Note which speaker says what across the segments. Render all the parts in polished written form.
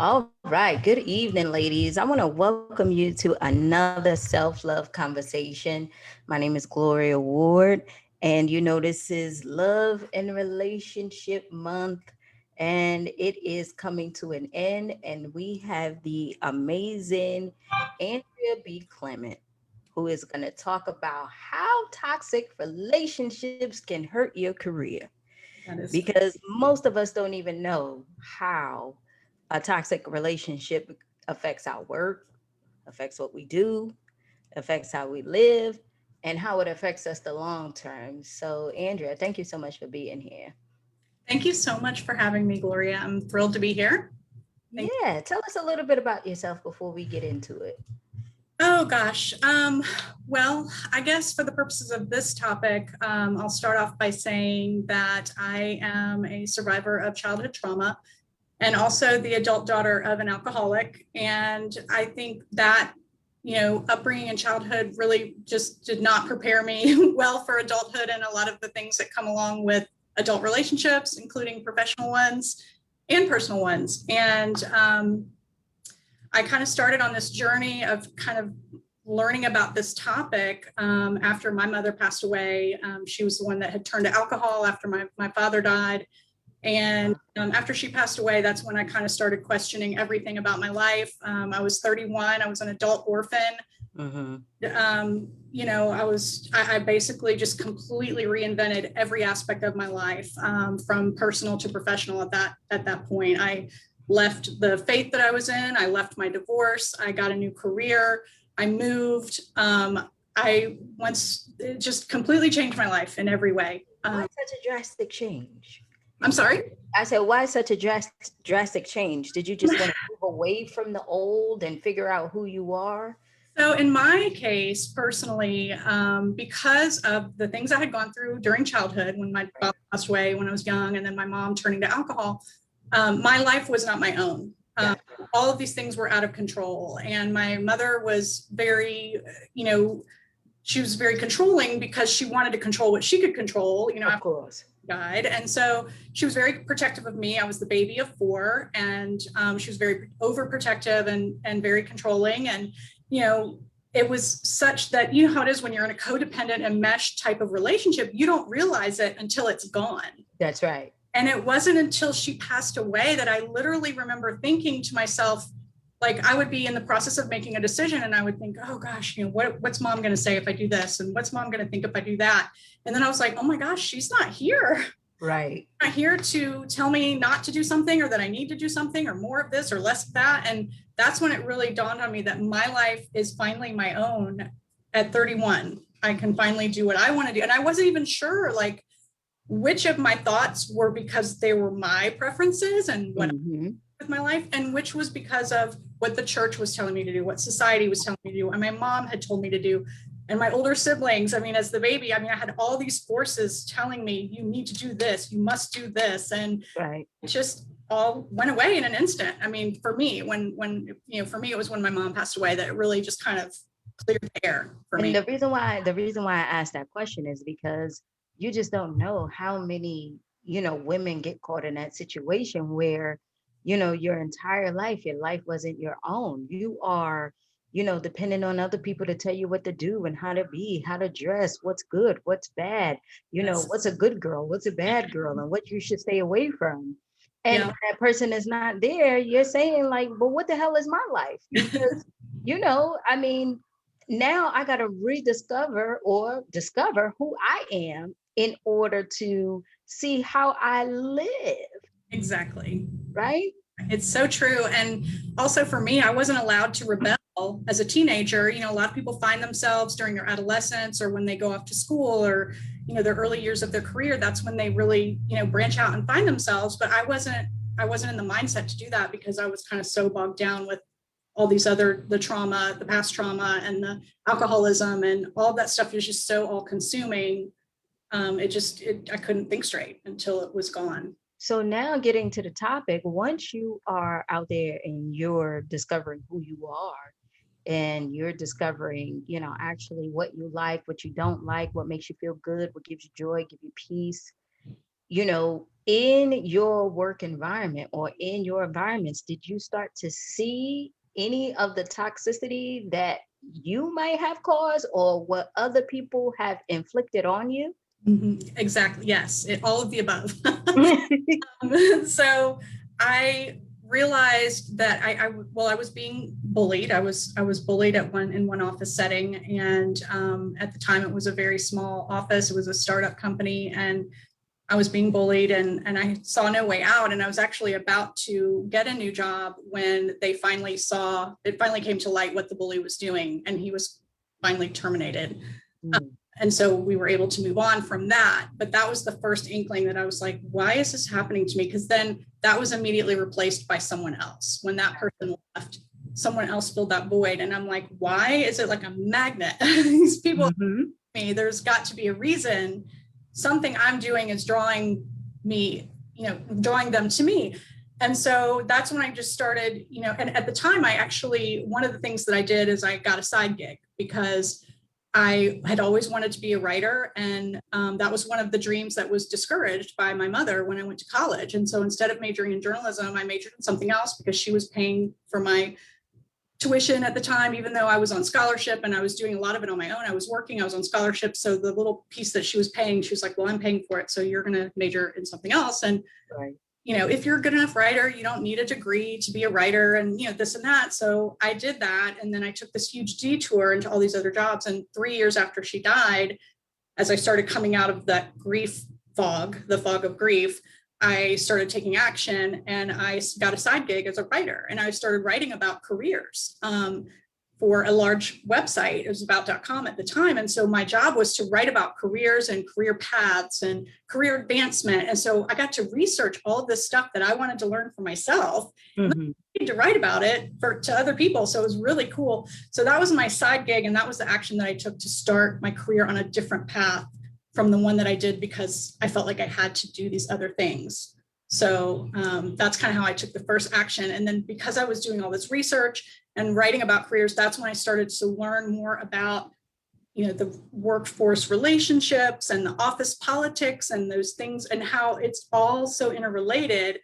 Speaker 1: All right. Good evening, ladies. I want to welcome you to another self love conversation. My name is Gloria Ward, and this is Love and Relationship Month, and it is coming to an end. And we have the amazing Andrea B. Clement, who is going to talk about how toxic relationships can hurt your career
Speaker 2: That is
Speaker 1: because most of us don't even know how a toxic relationship affects our work, affects what we do, affects how we live, and how it affects us the long term. So, Andrea, thank you so much for being here.
Speaker 2: Thank you so much for having me, Gloria. I'm thrilled to be here. Thank you.
Speaker 1: Yeah, tell us a little bit about yourself before we get into it.
Speaker 2: Oh gosh. Well, I guess for the purposes of this topic, I'll start off by saying that I am a survivor of childhood trauma and also the adult daughter of an alcoholic. And I think that, upbringing in childhood really just did not prepare me well for adulthood and a lot of the things that come along with adult relationships, including professional ones and personal ones. And I kind of started on this journey of kind of learning about this topic after my mother passed away. She was the one that had turned to alcohol after my father died. And after she passed away, that's when I kind of started questioning everything about my life. I was 31. I was an adult orphan.
Speaker 1: Mm-hmm.
Speaker 2: I basically just completely reinvented every aspect of my life, from personal to professional at that point. I left the faith that I was in. I left my divorce. I got a new career. I moved. It just completely changed my life in every way.
Speaker 1: Why such a drastic change?
Speaker 2: I'm sorry?
Speaker 1: I said, why such a drastic change? Did you just want to move away from the old and figure out who you are?
Speaker 2: So in my case, personally, because of the things I had gone through during childhood, when my father passed away when I was young, and then my mom turning to alcohol, my life was not my own. All of these things were out of control. And my mother was she was very controlling because she wanted to control what she could control,
Speaker 1: Of course.
Speaker 2: died. And so she was very protective of me. I was the baby of four, and she was very overprotective and very controlling. And, it was such that, how it is when you're in a codependent and mesh type of relationship, you don't realize it until it's gone.
Speaker 1: That's right.
Speaker 2: And it wasn't until she passed away that I literally remember thinking to myself, like, I would be in the process of making a decision and I would think, oh gosh, what's mom going to say if I do this? And what's mom going to think if I do that? And then I was like, oh my gosh, she's not here.
Speaker 1: Right.
Speaker 2: Not here to tell me not to do something, or that I need to do something, or more of this or less of that. And that's when it really dawned on me that my life is finally my own at 31. I can finally do what I want to do. And I wasn't even sure, like, which of my thoughts were because they were my preferences and what with my life, and which was because of what the church was telling me to do, what society was telling me to do, and my mom had told me to do, and my older siblings. I mean, as the baby, I had all these forces telling me, you need to do this, you must do this, and
Speaker 1: right.
Speaker 2: it just all went away in an instant. I mean, for me, for me, it was when my mom passed away that it really just kind of cleared the air for me.
Speaker 1: And the reason why I asked that question is because you just don't know how many, women get caught in that situation where, your entire life, your life wasn't your own. You are, depending on other people to tell you what to do and how to be, how to dress, what's good, what's bad,
Speaker 2: Yes.
Speaker 1: what's a good girl, what's a bad girl, and what you should stay away from. And
Speaker 2: Yeah.
Speaker 1: when that person is not there, you're saying like, but what the hell is my life? Because, I mean, now I got to rediscover or discover who I am in order to see how I live,
Speaker 2: Exactly.
Speaker 1: right?
Speaker 2: It's so true. And also for me, I wasn't allowed to rebel as a teenager. A lot of people find themselves during their adolescence or when they go off to school or, their early years of their career. That's when they really, branch out and find themselves. But I wasn't in the mindset to do that because I was kind of so bogged down with all these the trauma, the past trauma and the alcoholism and all that stuff is just so all consuming. I couldn't think straight until it was gone.
Speaker 1: So now getting to the topic, once you are out there and you're discovering who you are and you're discovering, actually what you like, what you don't like, what makes you feel good, what gives you joy, give you peace, in your work environment or in your environments, did you start to see any of the toxicity that you might have caused or what other people have inflicted on you?
Speaker 2: Exactly. Yes. All of the above. So I realized that I was being bullied. I was bullied in one office setting, and at the time it was a very small office. It was a startup company, and I was being bullied, and I saw no way out. And I was actually about to get a new job when it finally came to light what the bully was doing, and he was finally terminated.
Speaker 1: Mm.
Speaker 2: And so we were able to move on from that. But that was the first inkling that I was like, why is this happening to me? Because then that was immediately replaced by someone else. When that person left, someone else filled that void. And I'm like, why is it like a magnet? These people,
Speaker 1: Mhm.
Speaker 2: there's got to be a reason. Something I'm doing is drawing drawing them to me. And so that's when I just started, and at the time, one of the things that I did is I got a side gig because I had always wanted to be a writer. And that was one of the dreams that was discouraged by my mother when I went to college. And so instead of majoring in journalism, I majored in something else because she was paying for my tuition at the time, even though I was on scholarship and I was doing a lot of it on my own. I was working, I was on scholarship. So the little piece that she was paying, she was like, well, I'm paying for it, so you're going to major in something else. And,
Speaker 1: Right.
Speaker 2: if you're a good enough writer, you don't need a degree to be a writer and, this and that. So I did that. And then I took this huge detour into all these other jobs. And 3 years after she died, as I started coming out of that the fog of grief, I started taking action and I got a side gig as a writer. And I started writing about careers for a large website. It was about.com at the time. And so my job was to write about careers and career paths and career advancement. And so I got to research all of this stuff that I wanted to learn for myself.
Speaker 1: Mm-hmm.
Speaker 2: To write about it to other people. So it was really cool. So that was my side gig. And that was the action that I took to start my career on a different path from the one that I did, because I felt like I had to do these other things. So that's kind of how I took the first action. And then because I was doing all this research and writing about careers, that's when I started to learn more about the workforce relationships and the office politics and those things, and how it's all so interrelated.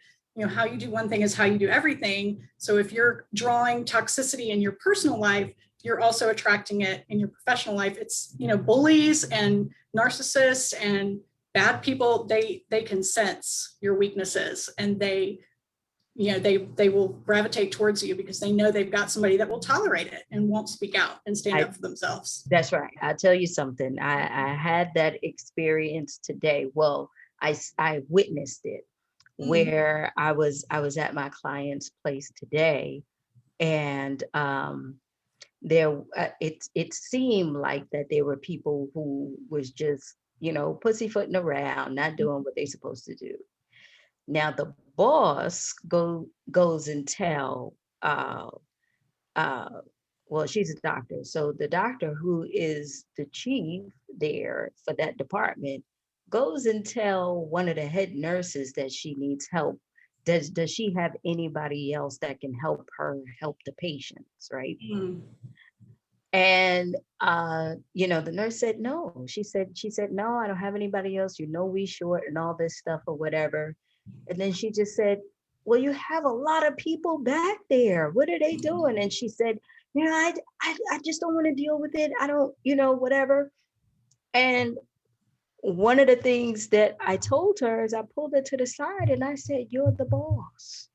Speaker 2: How you do one thing is how you do everything. So if you're drawing toxicity in your personal life, you're also attracting it in your professional life. It's, bullies and narcissists and bad people, they can sense your weaknesses, and they will gravitate towards you because they know they've got somebody that will tolerate it and won't speak out and stand up for themselves.
Speaker 1: That's right. I'll tell you something. I had that experience today. Well, I witnessed it where I was at my client's place today, and there it seemed like that there were people who was just pussyfooting around, not doing what they're supposed to do. Now the boss goes and tell uh well, she's a doctor, so the doctor who is the chief there for that department goes and tell one of the head nurses that she needs help. Does she have anybody else that can help her help the patients, right?
Speaker 2: Mm.
Speaker 1: And the nurse said no. She said no, I don't have anybody else. We short and all this stuff or whatever. And then she just said, well, you have a lot of people back there. What are they doing? And she said, I just don't want to deal with it. I don't, whatever. And one of the things that I told her is I pulled her to the side and I said, you're the boss.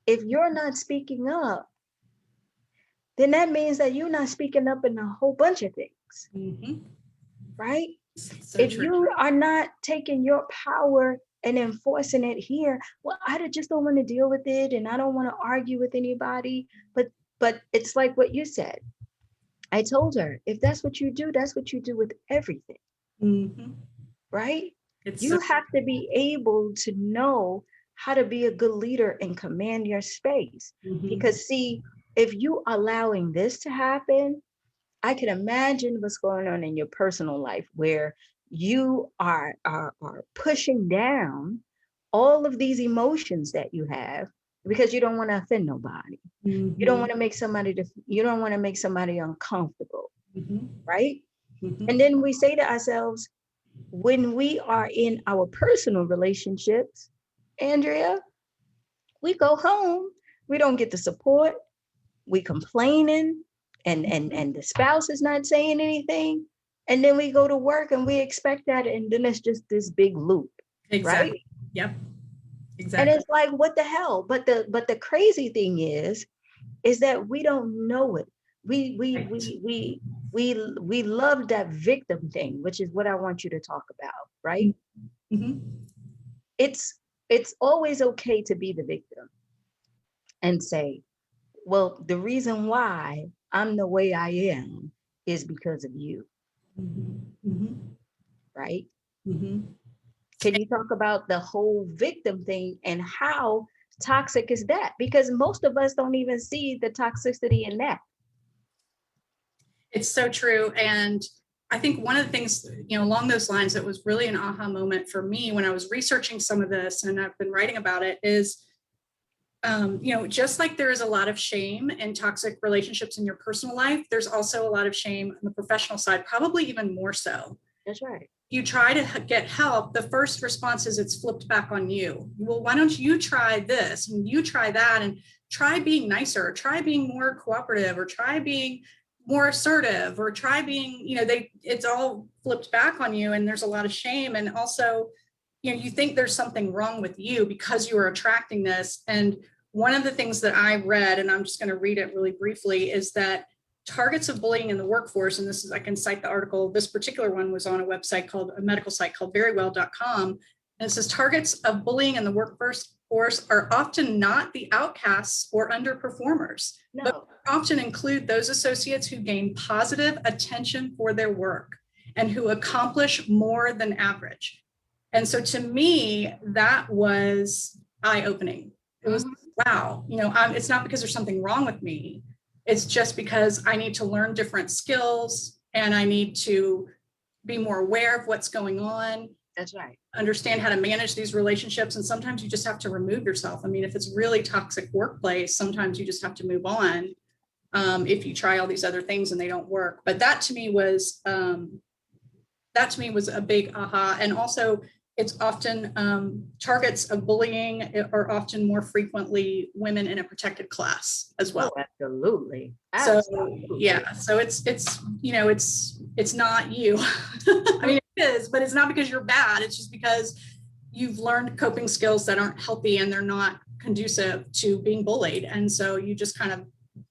Speaker 1: If you're not speaking up, then that means that you're not speaking up in a whole bunch of things,
Speaker 2: Mm-hmm.
Speaker 1: right?
Speaker 2: So
Speaker 1: If
Speaker 2: true.
Speaker 1: you are not taking your power and enforcing it here, well, just don't want to deal with it and I don't want to argue with anybody. But it's like what you said. I told her, if that's what you do, that's what you do with everything,
Speaker 2: Mm-hmm.
Speaker 1: right?
Speaker 2: It's
Speaker 1: You have to be able to know how to be a good leader and command your space.
Speaker 2: Mm-hmm.
Speaker 1: Because see, if you allowing this to happen, I can imagine what's going on in your personal life where you are pushing down all of these emotions that you have because you don't want to offend nobody. You don't
Speaker 2: Mm-hmm.
Speaker 1: want to make uncomfortable,
Speaker 2: Mm-hmm.
Speaker 1: right?
Speaker 2: Mm-hmm.
Speaker 1: And then we say to ourselves, when we are in our personal relationships, Andrea, we go home, we don't get the support, we complaining, and the spouse is not saying anything, and then we go to work and we expect that, and then it's just this big loop, right?
Speaker 2: Exactly. Yep.
Speaker 1: And
Speaker 2: Exactly.
Speaker 1: it's like, what the hell? But the crazy thing is that we don't know it. We we
Speaker 2: Right.
Speaker 1: we we we love that victim thing, which is what I want you to talk about, right?
Speaker 2: Mm-hmm.
Speaker 1: It's always okay to be the victim and say, well, the reason why I'm the way I am is because of you,
Speaker 2: Mm-hmm. Mm-hmm.
Speaker 1: right?
Speaker 2: Mm-hmm.
Speaker 1: Can you talk about the whole victim thing and how toxic is that? Because most of us don't even see the toxicity in that.
Speaker 2: It's so true. And I think one of the things, along those lines that was really an aha moment for me when I was researching some of this and I've been writing about it is, just like there is a lot of shame in toxic relationships in your personal life, there's also a lot of shame on the professional side, probably even more so.
Speaker 1: That's right.
Speaker 2: You try to get help, the first response is it's flipped back on you. Well, why don't you try this and you try that and try being nicer, try being more cooperative, or try being more assertive, or try being, it's all flipped back on you. And there's a lot of shame. And also, you think there's something wrong with you because you are attracting this. And one of the things that I read, and I'm just going to read it really briefly, is that targets of bullying in the workforce, and this is, I can cite the article, this particular one was on a medical site called verywell.com. And it says targets of bullying in the workforce are often not the outcasts or underperformers, but
Speaker 1: No.
Speaker 2: often include those associates who gain positive attention for their work and who accomplish more than average. And so to me, that was eye-opening. It was,
Speaker 1: Mhm.
Speaker 2: wow, it's not because there's something wrong with me. It's just because I need to learn different skills and I need to be more aware of what's going on,
Speaker 1: That's right.
Speaker 2: understand how to manage these relationships. And sometimes you just have to remove yourself. I mean, if it's really toxic workplace, sometimes you just have to move on. If you try all these other things and they don't work. But that to me was a big aha. And also, it's often targets of bullying are often more frequently women in a protected class as
Speaker 1: Oh,
Speaker 2: well.
Speaker 1: absolutely.
Speaker 2: So
Speaker 1: Absolutely.
Speaker 2: yeah, so it's not you. I mean, it is, but it's not because you're bad. It's just because you've learned coping skills that aren't healthy and they're not conducive to being bullied. And so you just kind of,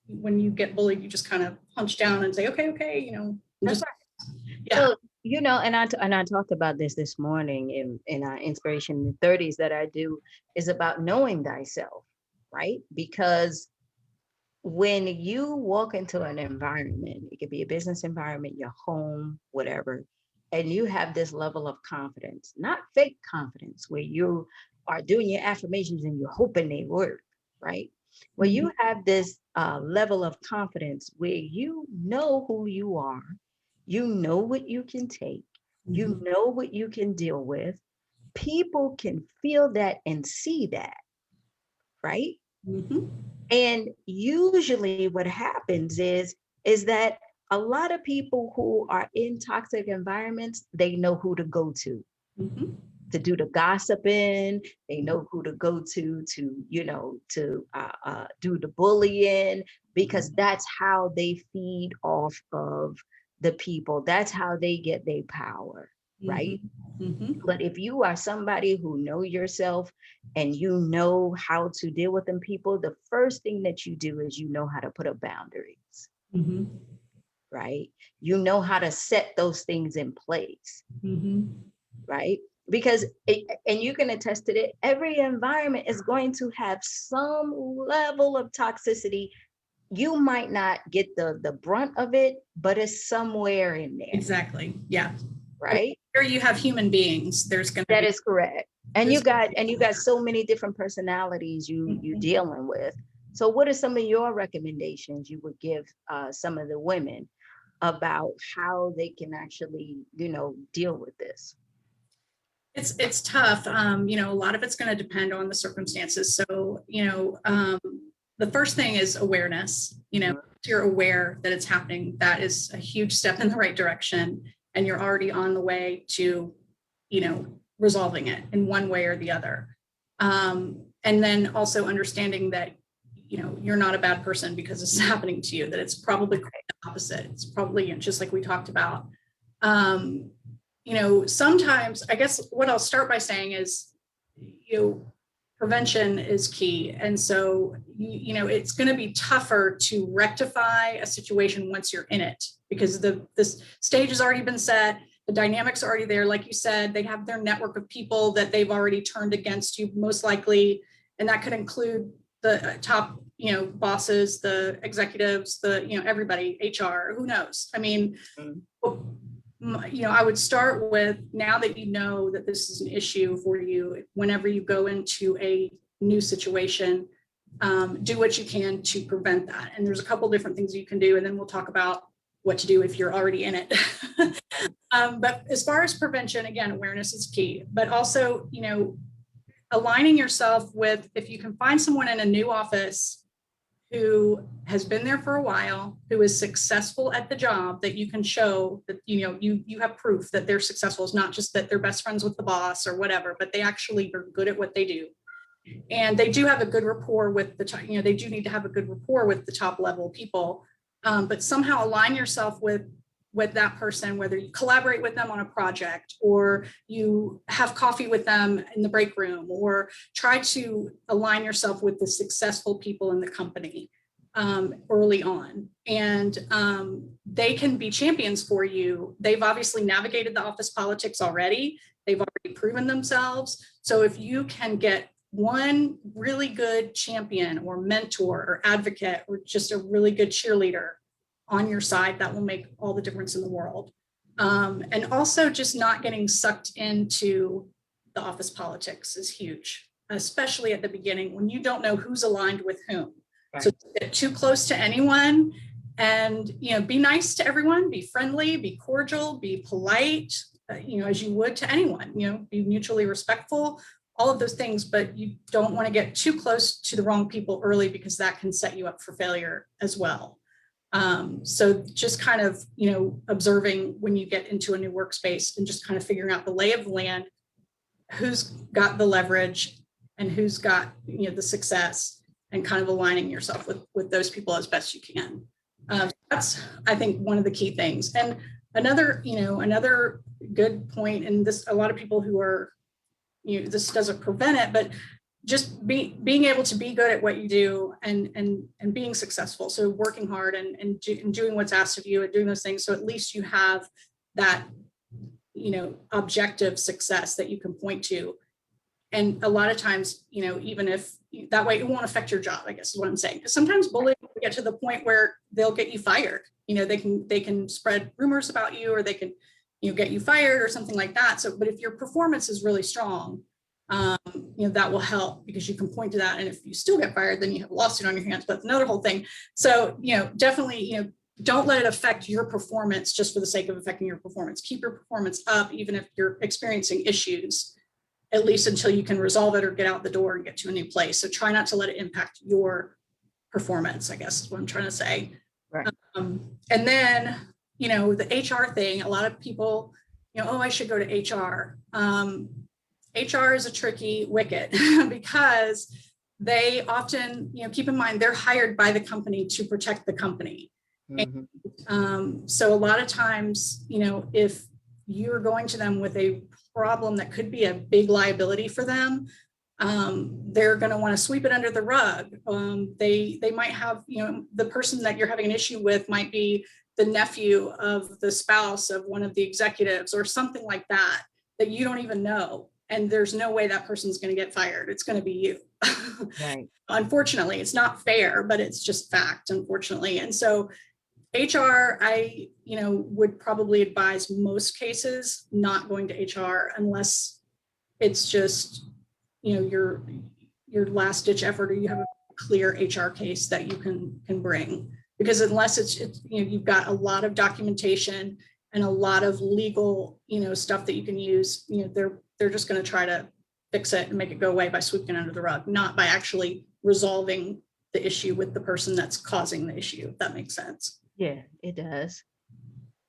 Speaker 2: when you get bullied, you just kind of punch down and say, okay, and
Speaker 1: That's
Speaker 2: just,
Speaker 1: right.
Speaker 2: yeah.
Speaker 1: So, and I talked about this morning in our inspiration in the 30s that I do is about knowing thyself, right? Because when you walk into an environment, it could be a business environment, your home, whatever, and you have this level of confidence, not fake confidence, where you are doing your affirmations and you're hoping they work, right? Where
Speaker 2: Mhm,
Speaker 1: you have this level of confidence where you know who you are, you know what you can take, you
Speaker 2: mhm,
Speaker 1: know what you can deal with. People can feel that and see that, right?
Speaker 2: mhm,
Speaker 1: And usually what happens is that a lot of people who are in toxic environments, they know who to go
Speaker 2: mhm,
Speaker 1: to do the gossiping. They know who to go to do the bullying, because that's how they feed off of the people. That's how they get their power,
Speaker 2: mhm,
Speaker 1: right?
Speaker 2: mhm,
Speaker 1: But if you are somebody who know yourself and you know how to deal with them people, the first thing that you do is you know how to put up boundaries,
Speaker 2: mhm,
Speaker 1: right? You know how to set those things in place,
Speaker 2: mhm,
Speaker 1: right? Because and you can attest to it, every environment is going to have some level of toxicity. You might not get the brunt of it, but it's somewhere in there,
Speaker 2: exactly. Yeah. I mean,
Speaker 1: right?
Speaker 2: here you have human beings. There's going to
Speaker 1: That
Speaker 2: be
Speaker 1: is correct. And you
Speaker 2: this.
Speaker 1: got so many different personalities you
Speaker 2: Mhm.
Speaker 1: dealing with. So what are some of your recommendations you would give some of the women about how they can actually, deal with this?
Speaker 2: It's tough. A lot of it's going to depend on the circumstances. So, the first thing is awareness.
Speaker 1: Mhm.
Speaker 2: If you're aware that it's happening, that is a huge step in the right direction. And you're already on the way to resolving it in one way or the other. And then also understanding that, you're not a bad person because this is happening to you, that it's probably the opposite. It's probably just like we talked about. Sometimes, I guess what I'll start by saying is, prevention is key. And so, it's going to be tougher to rectify a situation once you're in it, because this stage has already been set. The dynamics are already there. Like you said, they have their network of people that they've already turned against you, most likely. And that could include the top, bosses, the executives, everybody, HR, who knows? I mean, I would start with, now that you know that this is an issue for you, whenever you go into a new situation, do what you can to prevent that. And there's a couple different things you can do, and then we'll talk about what to do if you're already in it. But as far as prevention, again, awareness is key, but also, aligning yourself with, if you can find someone in a new office who has been there for a while, who is successful at the job, that you can show that, you have proof that they're successful. It's not just that they're best friends with the boss or whatever, but they actually are good at what they do. And they do have a good rapport with they do need to have a good rapport with the top level people, but somehow align yourself with that person, whether you collaborate with them on a project, or you have coffee with them in the break room, or try to align yourself with the successful people in the company early on. And they can be champions for you. They've obviously navigated the office politics already. They've already proven themselves. So if you can get one really good champion or mentor or advocate, or just a really good cheerleader on your side, that will make all the difference in the world. And also, just not getting sucked into the office politics is huge, especially at the beginning when you don't know who's aligned with whom. Right. So don't get too close to anyone, and be nice to everyone, be friendly, be cordial, be polite, as you would to anyone. Be mutually respectful, all of those things, but you don't want to get too close to the wrong people early, because that can set you up for failure as well. So just kind of, observing when you get into a new workspace, and just kind of figuring out the lay of the land, who's got the leverage and who's got, the success, and kind of aligning yourself with those people as best you can. That's, I think, one of the key things. And another good point, and this, a lot of people who are, this doesn't prevent it, but just being able to be good at what you do, and being successful. So working hard and doing what's asked of you, and doing those things. So at least you have that, objective success that you can point to. And a lot of times, even if that way, it won't affect your job, I guess is what I'm saying. Because sometimes bullying will get to the point where they'll get you fired. They can spread rumors about you, or they can, get you fired or something like that. So, but if your performance is really strong, that will help, because you can point to that. And if you still get fired, then you have a lawsuit on your hands, but it's another whole thing. So, definitely, don't let it affect your performance just for the sake of affecting your performance. Keep your performance up, even if you're experiencing issues, at least until you can resolve it or get out the door and get to a new place. So try not to let it impact your performance, I guess is what I'm trying to say. Right. And then, the HR thing, a lot of people, oh, I should go to HR. HR is a tricky wicket because they often, keep in mind, they're hired by the company to protect the company. Mm-hmm. So a lot of times, if you're going to them with a problem that could be a big liability for them, they're going to want to sweep it under the rug. They might have, the person that you're having an issue with might be the nephew of the spouse of one of the executives, or something like that you don't even know. And there's no way that person's going to get fired. It's going to be you. Right. Unfortunately, it's not fair, but it's just fact, unfortunately. And so HR, I, would probably advise most cases not going to HR unless it's just, your last ditch effort, or you have a clear HR case that you can bring. Because unless it's you've got a lot of documentation and a lot of legal, stuff that you can use, they're just going to try to fix it and make it go away by sweeping it under the rug, not by actually resolving the issue with the person that's causing the issue, if that makes sense.
Speaker 1: Yeah, it does.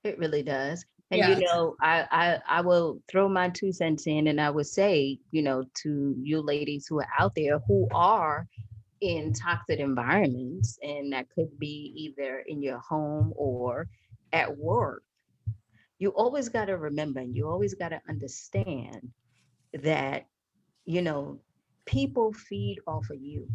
Speaker 1: It really does. And
Speaker 2: Yeah.
Speaker 1: I will throw my 2 cents in, and I would say, to you ladies who are out there who are in toxic environments, and that could be either in your home or at work, you always got to remember and you always got to understand that, you know, people feed off of you.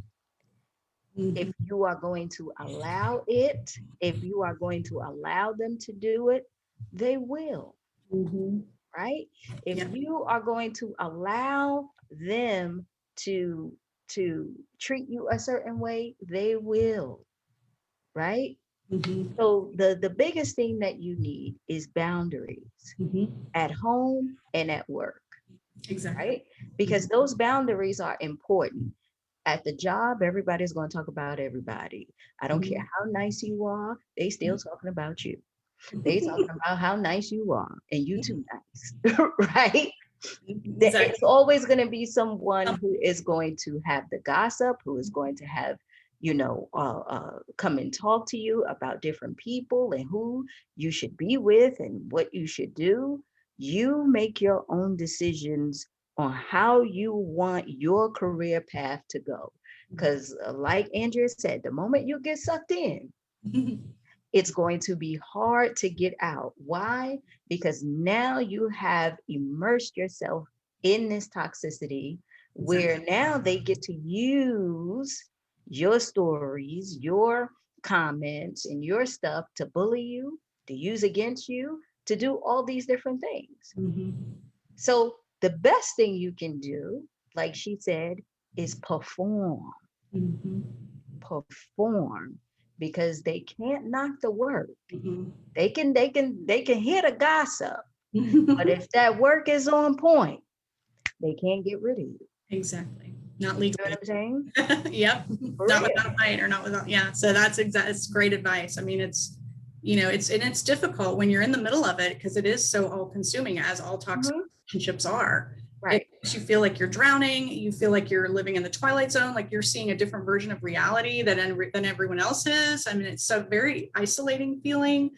Speaker 1: If
Speaker 2: Mhm,
Speaker 1: you are going to allow it, if you are going to allow them to do it, they will,
Speaker 2: mhm.
Speaker 1: right? If
Speaker 2: Yeah.
Speaker 1: you are going to allow them to to treat you a certain way, they will, right?
Speaker 2: Mhm,
Speaker 1: So the biggest thing that you need is boundaries
Speaker 2: mhm.
Speaker 1: at home and at work,
Speaker 2: Exactly.
Speaker 1: right? Because
Speaker 2: Mhm,
Speaker 1: those boundaries are important. At the job, everybody's going to talk about everybody. I don't care
Speaker 2: mhm.
Speaker 1: how nice you are, they still talking about you. They talking about how nice you are and you too nice, right? It's
Speaker 2: Exactly.
Speaker 1: always going to be someone who is going to have the gossip, who is going to have, come and talk to you about different people and who you should be with and what you should do. You make your own decisions on how you want your career path to go. Because, like Andrea said, the moment you get sucked in, it's going to be hard to get out. Why? Because now you have immersed yourself in this toxicity
Speaker 2: Exactly.
Speaker 1: where now they get to use your stories, your comments, and your stuff to bully you, to use against you, to do all these different things.
Speaker 2: Mhm,
Speaker 1: So the best thing you can do, like she said, is perform,
Speaker 2: mhm,
Speaker 1: perform, because they can't knock the work.
Speaker 2: mhm.
Speaker 1: They can hear the gossip, but
Speaker 2: Mhm.
Speaker 1: if that work is on point, they can't get rid of you.
Speaker 2: Exactly. Not
Speaker 1: You see what
Speaker 2: legally.
Speaker 1: I'm saying?
Speaker 2: Yep.
Speaker 1: For
Speaker 2: Not
Speaker 1: real.
Speaker 2: without a fight or not without, yeah. So that's it's great advice. I mean, it's difficult when you're in the middle of it because it is so all consuming as all toxic
Speaker 1: Hmm.
Speaker 2: relationships are. It
Speaker 1: Right.
Speaker 2: makes you feel like you're drowning. You feel like you're living in the twilight zone, like you're seeing a different version of reality than everyone else is. I mean, it's a very isolating feeling.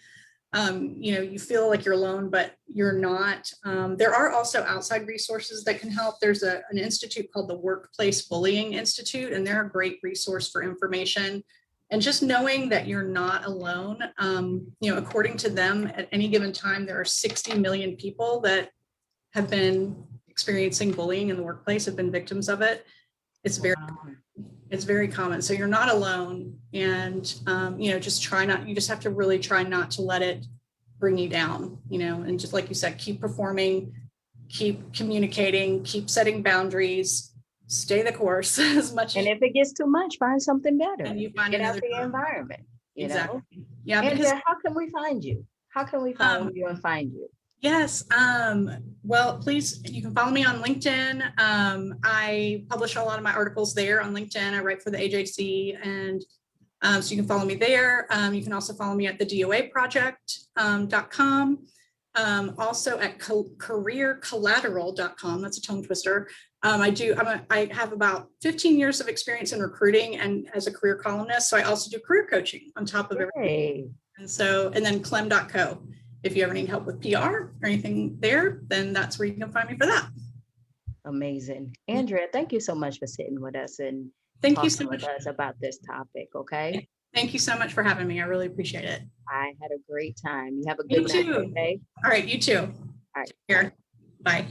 Speaker 2: You feel like you're alone, but you're not. There are also outside resources that can help. There's an institute called the Workplace Bullying Institute, and they're a great resource for information. And just knowing that you're not alone, according to them, at any given time, there are 60 million people that have been experiencing bullying in the workplace, have been victims of it. It's very
Speaker 1: Wow.
Speaker 2: it's very common. So you're not alone. And, just try not, you just have to really try not to let it bring you down, and just like you said, keep performing, keep communicating, keep setting boundaries, stay the course as much
Speaker 1: And
Speaker 2: as
Speaker 1: if it gets too much, find something better.
Speaker 2: and you find
Speaker 1: Get out
Speaker 2: another
Speaker 1: the
Speaker 2: job.
Speaker 1: environment.
Speaker 2: Exactly. Yeah, because
Speaker 1: Andrea, how can we find you? How can we follow
Speaker 2: um,
Speaker 1: you and find you?
Speaker 2: yes. Well, please, you can follow me on LinkedIn. I publish a lot of my articles there on LinkedIn. I write for the AJC, and so you can follow me there. You can also follow me at the DOAproject.com. Also at careercollateral.com. That's a tongue twister. I have about 15 years of experience in recruiting and as a career columnist. So I also do career coaching on top of everything.
Speaker 1: Yay.
Speaker 2: And then clem.co. If you ever need help with PR or anything there, then that's where you can find me for that.
Speaker 1: Amazing. Andrea, thank you so much for sitting with us and
Speaker 2: Thank you so
Speaker 1: talking with
Speaker 2: much.
Speaker 1: us about this topic. Okay.
Speaker 2: Thank you so much for having me. I really appreciate it.
Speaker 1: I had a great time. You have a good
Speaker 2: You
Speaker 1: night.
Speaker 2: too.
Speaker 1: Okay.
Speaker 2: All right, you too.
Speaker 1: All right.
Speaker 2: Take
Speaker 1: Bye.
Speaker 2: care. Bye.